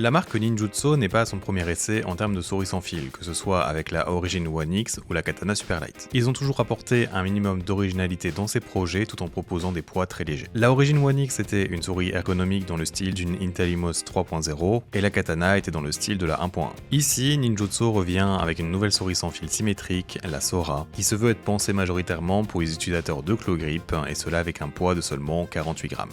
La marque Ninjutsu n'est pas à son premier essai en termes de souris sans fil, que ce soit avec la Origin One X ou la Katana Superlight. Ils ont toujours apporté un minimum d'originalité dans ces projets tout en proposant des poids très légers. La Origin One X était une souris ergonomique dans le style d'une Intellimos 3.0 et la Katana était dans le style de la 1.1. Ici, Ninjutsu revient avec une nouvelle souris sans fil symétrique, la Sora, qui se veut être pensée majoritairement pour les utilisateurs de claw grip et cela avec un poids de seulement 48 grammes.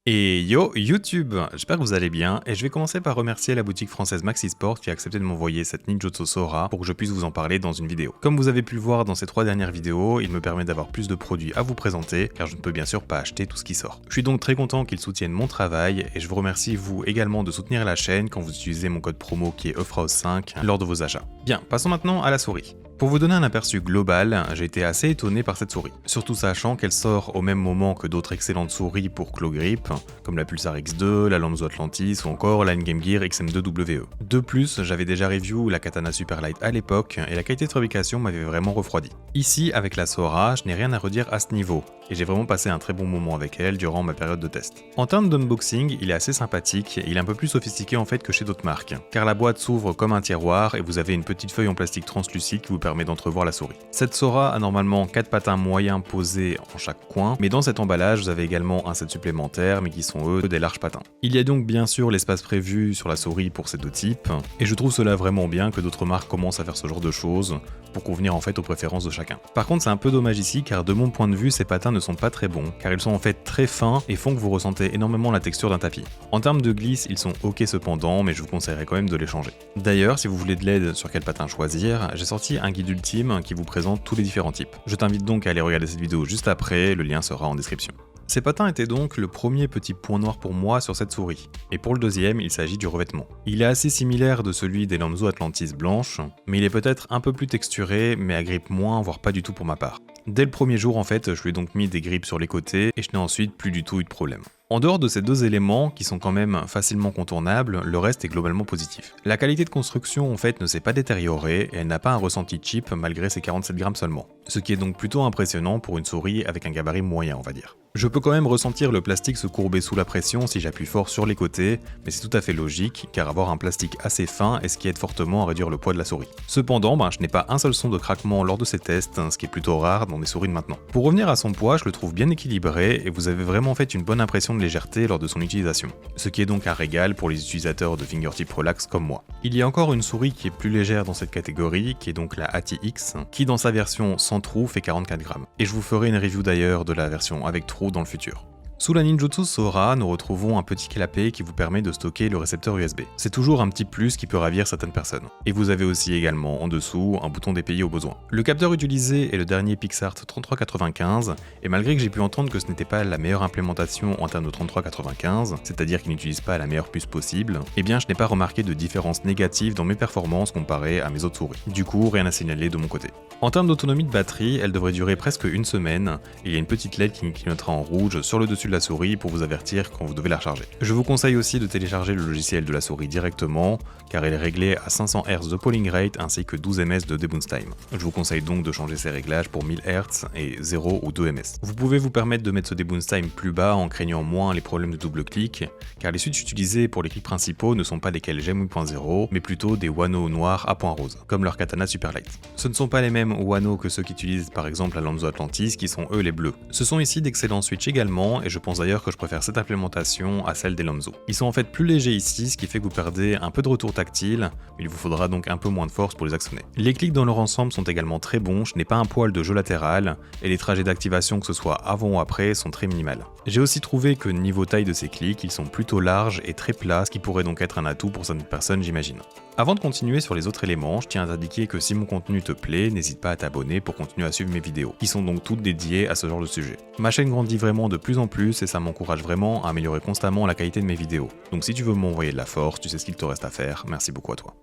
Et yo YouTube, j'espère que vous allez bien et je vais commencer par remercier la boutique française Maxisport qui a accepté de m'envoyer cette Ninjutsu Sora pour que je puisse vous en parler dans une vidéo. Comme vous avez pu le voir dans ces 3 dernières vidéos, il me permet d'avoir plus de produits à vous présenter car je ne peux bien sûr pas acheter tout ce qui sort. Je suis donc très content qu'ils soutiennent mon travail et je vous remercie vous également de soutenir la chaîne quand vous utilisez mon code promo qui est EUFRAOS5 lors de vos achats. Bien, passons maintenant à la souris. Pour vous donner un aperçu global, j'ai été assez étonné par cette souris, surtout sachant qu'elle sort au même moment que d'autres excellentes souris pour claw grip, comme la Pulsar X2, la Lanzo Atlantis ou encore la Game Gear XM2WE. De plus, j'avais déjà review la Katana Superlight à l'époque et la qualité de fabrication m'avait vraiment refroidi. Ici, avec la Sora, je n'ai rien à redire à ce niveau, et j'ai vraiment passé un très bon moment avec elle durant ma période de test. En termes d'unboxing, il est assez sympathique, et il est un peu plus sophistiqué en fait que chez d'autres marques, car la boîte s'ouvre comme un tiroir et vous avez une petite feuille en plastique translucide qui vous permet d'entrevoir la souris. Cette Sora a normalement 4 patins moyens posés en chaque coin, mais dans cet emballage vous avez également un set supplémentaire mais qui sont eux des larges patins. Il y a donc bien sûr l'espace prévu sur la souris pour ces deux types, et je trouve cela vraiment bien que d'autres marques commencent à faire ce genre de choses pour convenir en fait aux préférences de chacun. Par contre c'est un peu dommage ici car de mon point de vue ces patins ne sont pas très bons car ils sont en fait très fins et font que vous ressentez énormément la texture d'un tapis. En termes de glisse ils sont ok cependant mais je vous conseillerais quand même de les changer. D'ailleurs si vous voulez de l'aide sur quel patin choisir, j'ai sorti un guide ultime qui vous présente tous les différents types. Je t'invite donc à aller regarder cette vidéo juste après, le lien sera en description. Ces patins étaient donc le premier petit point noir pour moi sur cette souris, et pour le deuxième, il s'agit du revêtement. Il est assez similaire de celui des Lanzo Atlantis blanches, mais il est peut-être un peu plus texturé, mais agrippe moins, voire pas du tout pour ma part. Dès le premier jour en fait, je lui ai donc mis des grippes sur les côtés, et je n'ai ensuite plus du tout eu de problème. En dehors de ces deux éléments, qui sont quand même facilement contournables, le reste est globalement positif. La qualité de construction en fait ne s'est pas détériorée et elle n'a pas un ressenti cheap malgré ses 47 grammes seulement. Ce qui est donc plutôt impressionnant pour une souris avec un gabarit moyen on va dire. Je peux quand même ressentir le plastique se courber sous la pression si j'appuie fort sur les côtés, mais c'est tout à fait logique car avoir un plastique assez fin est ce qui aide fortement à réduire le poids de la souris. Cependant, je n'ai pas un seul son de craquement lors de ces tests, ce qui est plutôt rare dans des souris de maintenant. Pour revenir à son poids, je le trouve bien équilibré et vous avez vraiment fait une bonne impression de légèreté lors de son utilisation, ce qui est donc un régal pour les utilisateurs de fingertip relax comme moi. Il y a encore une souris qui est plus légère dans cette catégorie, qui est donc la ATX, qui dans sa version sans trou fait 44 grammes. Et je vous ferai une review d'ailleurs de la version avec trou dans le futur. Sous la Ninjutsu Sora, nous retrouvons un petit clapet qui vous permet de stocker le récepteur USB. C'est toujours un petit plus qui peut ravir certaines personnes. Et vous avez aussi également en dessous un bouton DPI au besoin. Le capteur utilisé est le dernier PixArt 3395, et malgré que j'ai pu entendre que ce n'était pas la meilleure implémentation en termes de 3395, c'est-à-dire qu'il n'utilise pas la meilleure puce possible, eh bien je n'ai pas remarqué de différence négative dans mes performances comparées à mes autres souris. Du coup, rien à signaler de mon côté. En termes d'autonomie de batterie, elle devrait durer presque une semaine, et il y a une petite LED qui clignotera en rouge sur le dessus de la souris pour vous avertir quand vous devez la recharger. Je vous conseille aussi de télécharger le logiciel de la souris directement, car il est réglé à 500 Hz de polling rate ainsi que 12 ms de debounce time. Je vous conseille donc de changer ces réglages pour 1000 Hz et 0 ou 2 ms. Vous pouvez vous permettre de mettre ce debounce time plus bas en craignant moins les problèmes de double clic, car les switches utilisés pour les clics principaux ne sont pas des Gem 8.0, mais plutôt des Wano noirs à point rose, comme leur Katana Superlight. Ce ne sont pas les mêmes Wano que ceux qu'utilisent par exemple la Lanzo Atlantis qui sont eux les bleus. Ce sont ici d'excellents switches également, et je pense d'ailleurs que je préfère cette implémentation à celle des Lanzo. Ils sont en fait plus légers ici, ce qui fait que vous perdez un peu de retour tactile, mais il vous faudra donc un peu moins de force pour les actionner. Les clics dans leur ensemble sont également très bons, je n'ai pas un poil de jeu latéral, et les trajets d'activation que ce soit avant ou après sont très minimales. J'ai aussi trouvé que niveau taille de ces clics, ils sont plutôt larges et très plats, ce qui pourrait donc être un atout pour certaines personnes j'imagine. Avant de continuer sur les autres éléments, je tiens à t'indiquer que si mon contenu te plaît, n'hésite pas à t'abonner pour continuer à suivre mes vidéos, qui sont donc toutes dédiées à ce genre de sujet. Ma chaîne grandit vraiment de plus en plus et ça m'encourage vraiment à améliorer constamment la qualité de mes vidéos. Donc si tu veux m'envoyer de la force, tu sais ce qu'il te reste à faire, merci beaucoup à toi.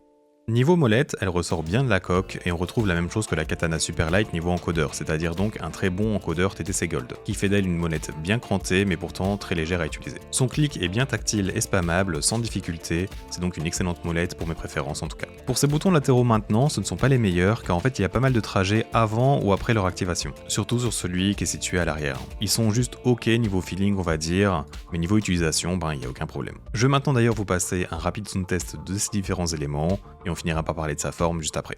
Niveau molette, elle ressort bien de la coque et on retrouve la même chose que la Katana Super Light niveau encodeur, c'est-à-dire donc un très bon encodeur TTC Gold, qui fait d'elle une molette bien crantée mais pourtant très légère à utiliser. Son clic est bien tactile et spammable sans difficulté, c'est donc une excellente molette pour mes préférences en tout cas. Pour ces boutons latéraux maintenant, ce ne sont pas les meilleurs car en fait il y a pas mal de trajets avant ou après leur activation, surtout sur celui qui est situé à l'arrière. Ils sont juste ok niveau feeling on va dire, mais niveau utilisation, il n'y a aucun problème. Je vais maintenant d'ailleurs vous passer un rapide sound test de ces différents éléments et on finira par parler de sa forme juste après.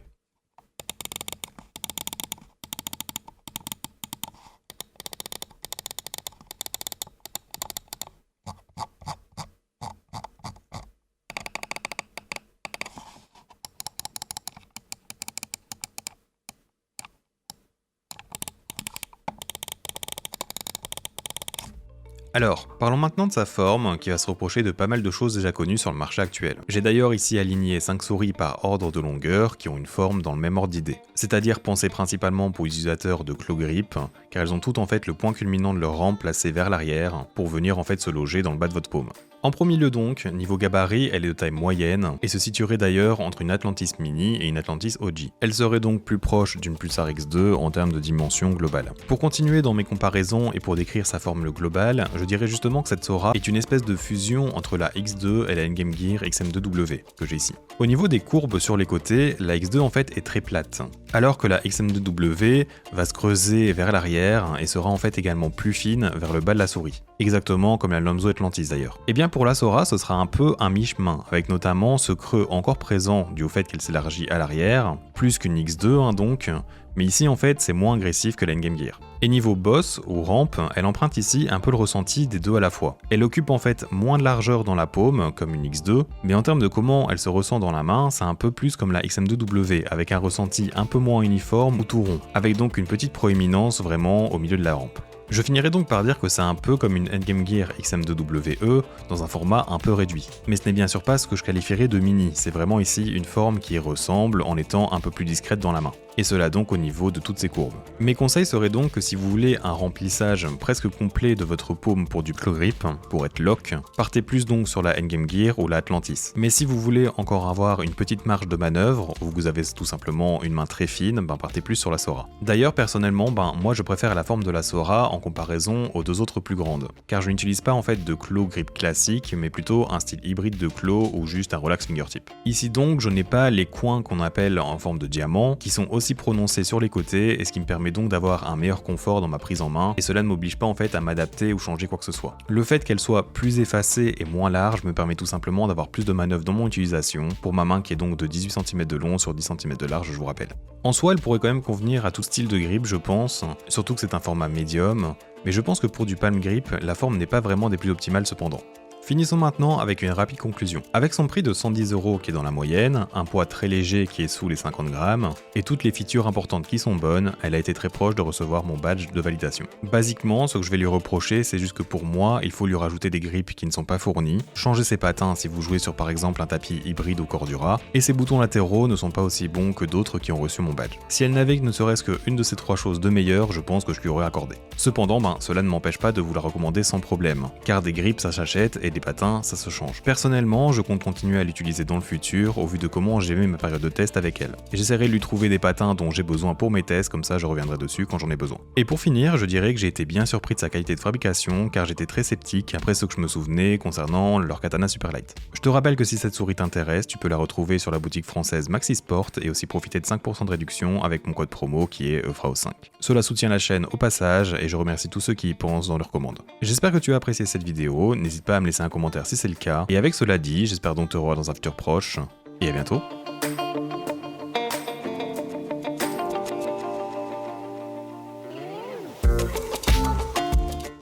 Alors, parlons maintenant de sa forme, qui va se reprocher de pas mal de choses déjà connues sur le marché actuel. J'ai d'ailleurs ici aligné 5 souris par ordre de longueur qui ont une forme dans le même ordre d'idée. C'est-à-dire pensées principalement pour utilisateurs de claw grip, car elles ont toutes en fait le point culminant de leur rampe placé vers l'arrière, pour venir en fait se loger dans le bas de votre paume. En premier lieu donc, niveau gabarit, elle est de taille moyenne, et se situerait d'ailleurs entre une Atlantis Mini et une Atlantis OG. Elle serait donc plus proche d'une Pulsar X2 en termes de dimension globale. Pour continuer dans mes comparaisons et pour décrire sa forme globale, je dirais justement que cette Sora est une espèce de fusion entre la X2 et la N-Game Gear XM2W, que j'ai ici. Au niveau des courbes sur les côtés, la X2 en fait est très plate, alors que la XM2W va se creuser vers l'arrière et sera en fait également plus fine vers le bas de la souris. Exactement comme la Lonzo Atlantis d'ailleurs. Et bien pour la Sora, ce sera un peu un mi-chemin, avec notamment ce creux encore présent dû au fait qu'elle s'élargit à l'arrière, plus qu'une X2 donc, mais ici en fait c'est moins agressif que la N-Game Gear. Et niveau boss ou rampe, elle emprunte ici un peu le ressenti des deux à la fois. Elle occupe en fait moins de largeur dans la paume, comme une X2, mais en termes de comment elle se ressent dans la main, c'est un peu plus comme la XM2W, avec un ressenti un peu moins uniforme ou tout rond, avec donc une petite proéminence vraiment au milieu de la rampe. Je finirai donc par dire que c'est un peu comme une N-Game Gear XM2WE dans un format un peu réduit. Mais ce n'est bien sûr pas ce que je qualifierais de mini, c'est vraiment ici une forme qui y ressemble en étant un peu plus discrète dans la main. Et cela donc au niveau de toutes ces courbes. Mes conseils seraient donc que si vous voulez un remplissage presque complet de votre paume pour du claw grip, pour être lock, partez plus donc sur la N-Game Gear ou la Atlantis. Mais si vous voulez encore avoir une petite marge de manœuvre, ou vous avez tout simplement une main très fine, partez plus sur la Sora. D'ailleurs personnellement, moi je préfère la forme de la Sora en comparaison aux deux autres plus grandes, car je n'utilise pas en fait de claw grip classique, mais plutôt un style hybride de claw ou juste un relax fingertip. Ici donc je n'ai pas les coins qu'on appelle en forme de diamant, qui sont aussi prononcés sur les côtés, et ce qui me permet donc d'avoir un meilleur confort dans ma prise en main, et cela ne m'oblige pas en fait à m'adapter ou changer quoi que ce soit. Le fait qu'elle soit plus effacée et moins large me permet tout simplement d'avoir plus de manœuvre dans mon utilisation, pour ma main qui est donc de 18 cm de long sur 10 cm de large je vous rappelle. En soi elle pourrait quand même convenir à tout style de grip je pense, surtout que c'est un format médium, mais je pense que pour du palm grip, la forme n'est pas vraiment des plus optimales cependant. Finissons maintenant avec une rapide conclusion. Avec son prix de 110 € qui est dans la moyenne, un poids très léger qui est sous les 50 grammes, et toutes les features importantes qui sont bonnes, elle a été très proche de recevoir mon badge de validation. Basiquement, ce que je vais lui reprocher, c'est juste que pour moi, il faut lui rajouter des grips qui ne sont pas fournis, changer ses patins si vous jouez sur par exemple un tapis hybride ou Cordura, et ses boutons latéraux ne sont pas aussi bons que d'autres qui ont reçu mon badge. Si elle n'avait que ne serait-ce qu'une de ces trois choses de meilleure, je pense que je lui aurais accordé. Cependant, cela ne m'empêche pas de vous la recommander sans problème, car des grips ça s'achète et des patins ça se change. Personnellement, je compte continuer à l'utiliser dans le futur au vu de comment j'ai aimé ma période de test avec elle. J'essaierai de lui trouver des patins dont j'ai besoin pour mes tests, comme ça je reviendrai dessus quand j'en ai besoin. Et pour finir, je dirais que j'ai été bien surpris de sa qualité de fabrication car j'étais très sceptique après ce que je me souvenais concernant leur Katana Super Light. Je te rappelle que si cette souris t'intéresse, tu peux la retrouver sur la boutique française Maxisport et aussi profiter de 5% de réduction avec mon code promo qui est EFRAO5. Cela soutient la chaîne au passage et je remercie tous ceux qui y pensent dans leurs commandes. J'espère que tu as apprécié cette vidéo, n'hésite pas à me laisser un commentaire si c'est le cas, et avec cela dit, j'espère donc te revoir dans un futur proche, et à bientôt.